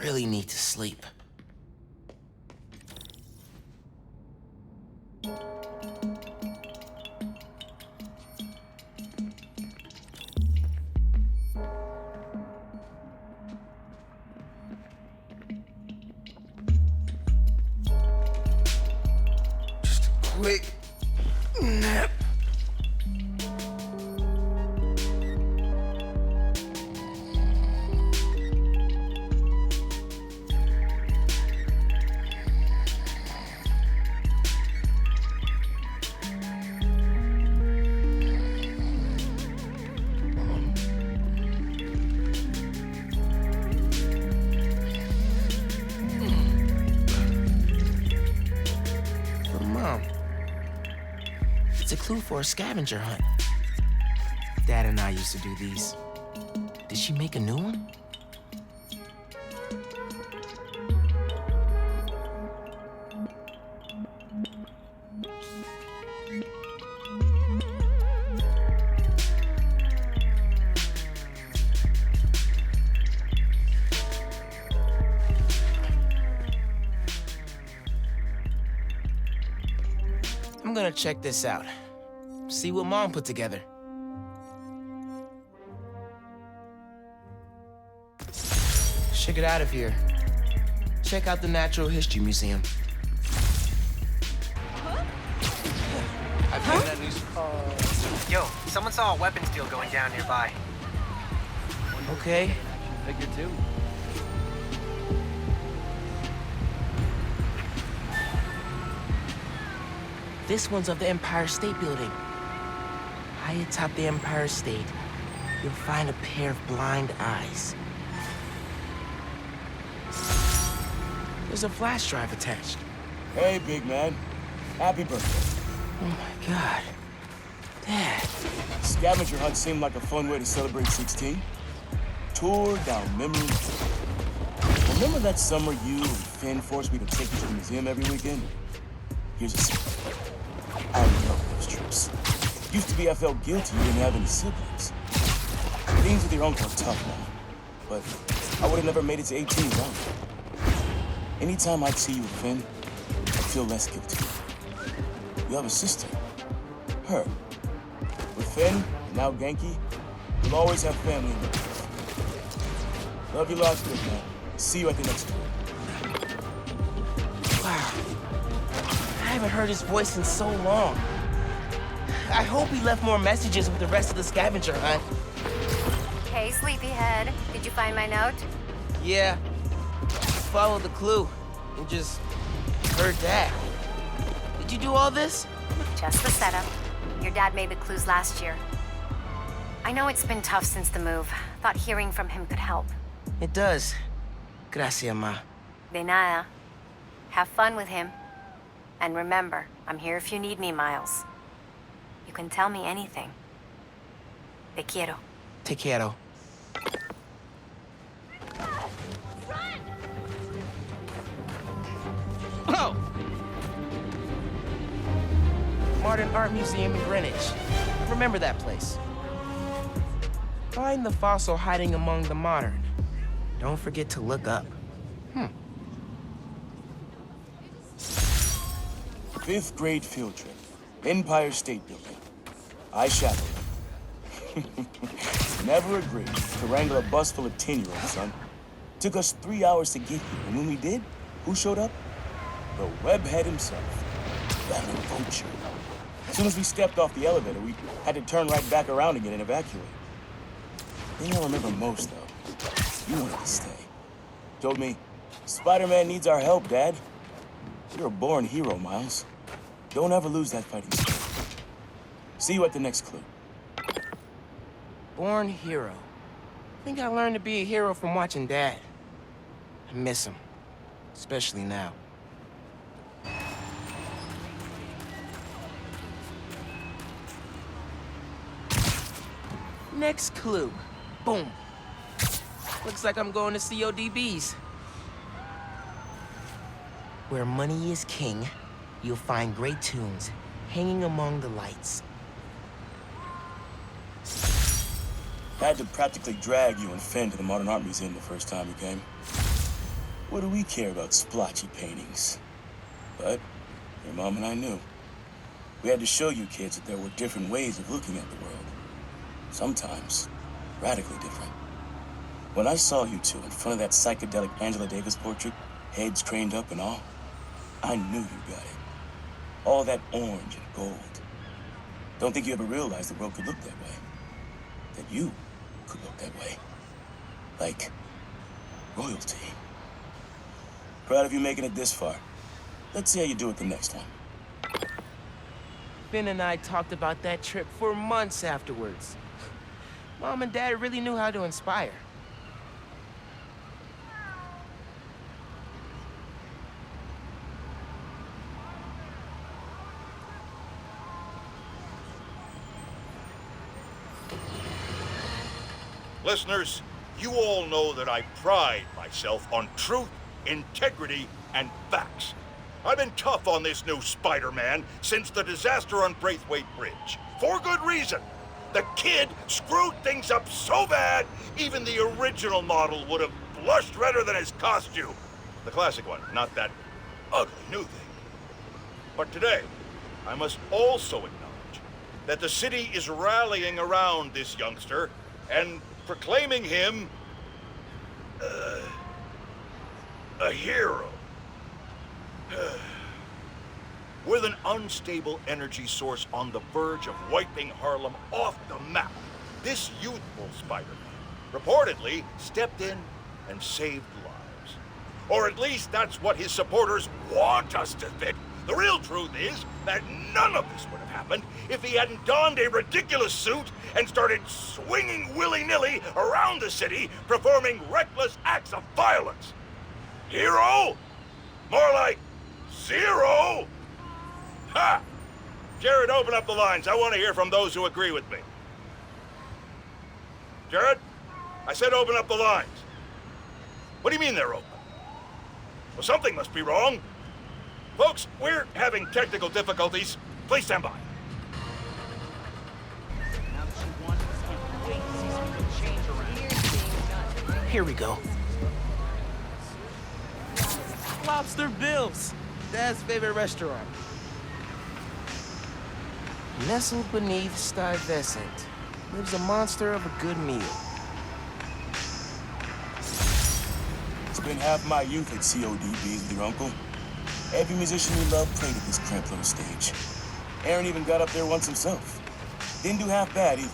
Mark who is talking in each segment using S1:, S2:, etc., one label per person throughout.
S1: really need to sleep. Just a quick nap. It's a clue for a scavenger hunt. Dad and I used to do these. Did she make a new one? I'm gonna check this out. See what Mom put together. Should get out of here. Check out the Natural History Museum.
S2: I've heard that news. Yo, someone saw a weapons deal going down nearby.
S1: Okay.
S2: Figure two.
S1: This one's of the Empire State Building. High atop the Empire State, you'll find a pair of blind eyes. There's a flash drive attached.
S3: Hey, big man. Happy birthday.
S1: Oh my God. Dad.
S3: Scavenger hunt seemed like a fun way to celebrate 16. Tour down memory lane. Remember that summer you and Finn forced me to take you to the museum every weekend? Here's a secret. I love those trips. Used to be I felt guilty you didn't have any siblings. Things with your uncle are tough now, but I would have never made it to 18 without you. Anytime I'd see you with Finn, I'd feel less guilty. You have a sister. Her. With Finn, and now Genki, you'll always have family in your life. Love you lots, good man. See you at the next tour.
S1: Wow. I haven't heard his voice in so long. I hope he left more messages with the rest of the scavenger hunt.
S4: Hey, sleepyhead. Did you find my note?
S1: Yeah. Follow the clue and just heard that. Did you do all this?
S4: Just the setup. Your dad made the clues last year. I know it's been tough since the move. Thought hearing from him could help.
S1: It does. Gracias, Ma.
S4: De nada. Have fun with him. And remember, I'm here if you need me, Miles. You can tell me anything. Te quiero.
S1: Te quiero. Oh! Modern Art Museum in Greenwich. Remember that place. Find the fossil hiding among the modern. Don't forget to look up.
S3: 5th grade field trip. Empire State Building. I shadowed him. Never agreed to wrangle a bus full of 10-year-olds, son. Took us 3 hours to get here, and when we did, who showed up? The webhead himself. That vulture. As soon as we stepped off the elevator, we had to turn right back around again and evacuate. The thing I remember most, though, you wanted to stay. Told me, Spider-Man needs our help, Dad. You're a born hero, Miles. Don't ever lose that fighting spirit. See you at the next clue.
S1: Born hero. I think I learned to be a hero from watching Dad. I miss him. Especially now. Next clue. Boom. Looks like I'm going to CODB's. Where money is king, you'll find great tunes hanging among the lights.
S3: Had to practically drag you and Finn to the Modern Art Museum the first time you came. What do we care about splotchy paintings? But your mom and I knew. We had to show you kids that there were different ways of looking at the world. Sometimes radically different. When I saw you two in front of that psychedelic Angela Davis portrait, heads craned up and all, I knew you got it. All that orange and gold. Don't think you ever realized the world could look that way. That you could look that way. Like royalty. Proud of you making it this far. Let's see how you do it the next one.
S1: Finn and I talked about that trip for months afterwards. Mom and Dad really knew how to inspire.
S5: Listeners, you all know that I pride myself on truth, integrity, and facts. I've been tough on this new Spider-Man since the disaster on Braithwaite Bridge. For good reason. The kid screwed things up so bad, even the original model would have blushed redder than his costume. The classic one, not that ugly new thing. But today, I must also acknowledge that the city is rallying around this youngster and proclaiming him a hero. With an unstable energy source on the verge of wiping Harlem off the map, this youthful Spider-Man reportedly stepped in and saved lives. Or at least that's what his supporters want us to think. The real truth is that none of this would have happened if he hadn't donned a ridiculous suit and started swinging willy-nilly around the city, performing reckless acts of violence. Hero? More like zero? Ha! Jared, open up the lines. I want to hear from those who agree with me. Jared? I said open up the lines. What do you mean they're open? Well, something must be wrong. Folks, we're having technical difficulties. Please stand by.
S1: Here we go. Lobster Bill's, Dad's favorite restaurant. Nestled beneath Stuyvesant lives a monster of a good meal.
S3: Spent half my youth at CODBs with your uncle. Every musician we loved played at this cramped little stage. Aaron even got up there once himself. Didn't do half bad either.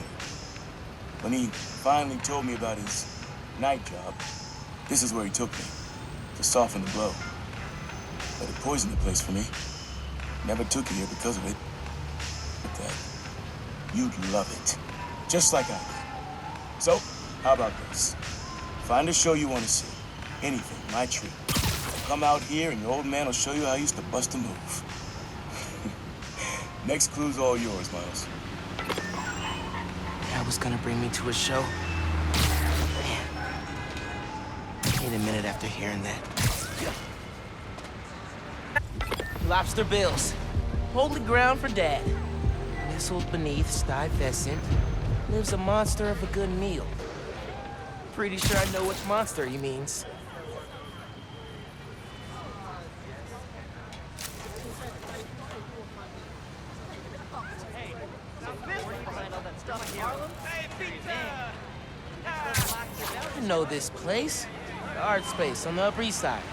S3: When he finally told me about his night job, this is where he took me, to soften the blow. But it poisoned the place for me. Never took you here because of it. But that, you'd love it. Just like I did. So, how about this? Find a show you want to see. Anything, my treat. Come out here and your old man will show you how he used to bust a move. Next clue's all yours, Miles.
S1: Dad was gonna bring me to a show. Man. In a minute after hearing that. Lobster Bill's. Holy ground for Dad. Nestled beneath Stuyvesant lives a monster of a good meal. Pretty sure I know which monster he means. I know this place. The art space on the Upper East Side.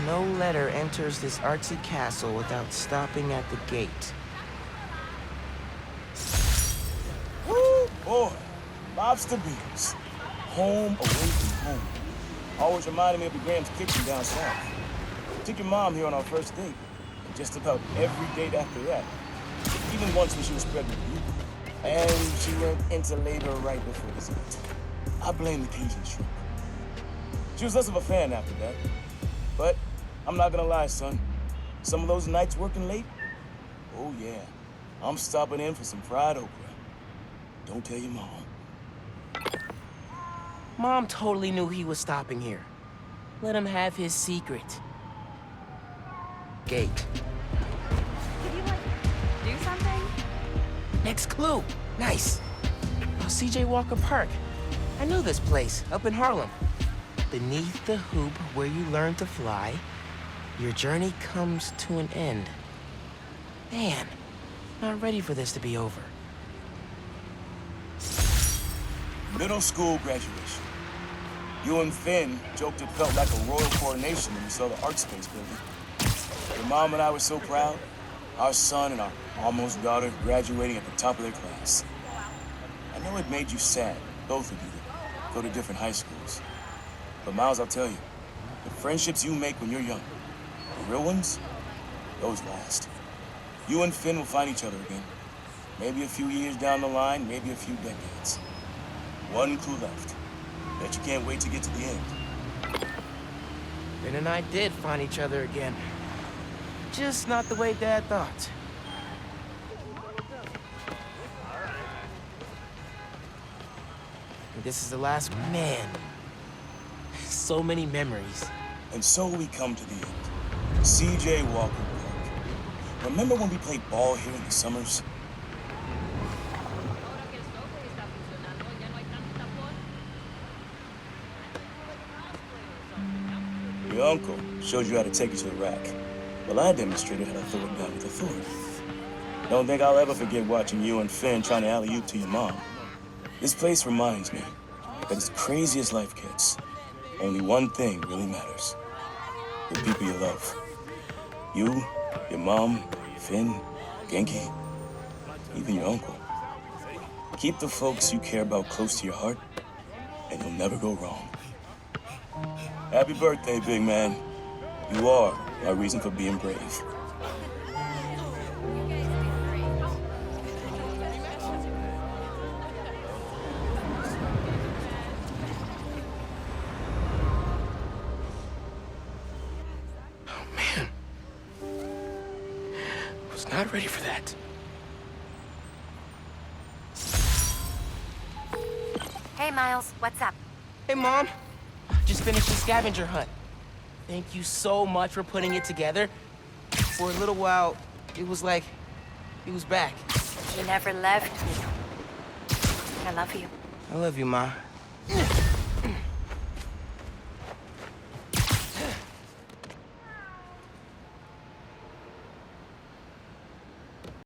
S1: No letter enters this artsy castle without stopping at the gate.
S3: Woo, boy. Lobster Bill's. Home away from home. Always reminded me of your Graham's kitchen down south. Took your mom here on our first date. And just about every date after that. Even once when she was pregnant with you. And she went into labor right before dessert. I blame the Cajun shrimp. She was less of a fan after that. But I'm not gonna lie, son. Some of those nights working late, oh yeah, I'm stopping in for some fried okra. Don't tell your mom.
S1: Mom totally knew he was stopping here. Let him have his secret. Gate.
S4: Could you, do something?
S1: Next clue. Nice. Oh, CJ Walker Park. I knew this place, up in Harlem. beneath the hoop where you learn to fly, your journey comes to an end. Man, not ready for this to be over.
S3: Middle school graduation. You and Finn joked it felt like a royal coronation when we saw the art space building. Your mom and I were so proud. Our son and our almost daughter graduating at the top of their class. I know it made you sad, both of you, to go to different high schools. But Miles, I'll tell you, the friendships you make when you're young, the real ones, those last. You and Finn will find each other again. Maybe a few years down the line, maybe a few decades. One clue left. Bet you can't wait to get to the end.
S1: Finn and I did find each other again. Just not the way Dad thought. And this is the last one. Man, so many memories.
S3: And so we come to the end. C.J. Walker Park. Remember when we played ball here in the summers? Your uncle showed you how to take it to the rack. Well, I demonstrated how to throw it down with authority. Don't think I'll ever forget watching you and Finn trying to alley-oop to your mom. This place reminds me that as crazy as life gets, only one thing really matters. The people you love. You, your mom, Finn, Genki, even your uncle. Keep the folks you care about close to your heart, and you'll never go wrong. Happy birthday, big man. You are my reason for being brave.
S1: Oh, man. Was not ready for that.
S4: Hey, Miles, what's up?
S1: Hey, Mom. Just finished the scavenger hunt. Thank you so much for putting it together. For a little while, it was like he was back.
S4: You never left me. I love you.
S1: I love you, Ma.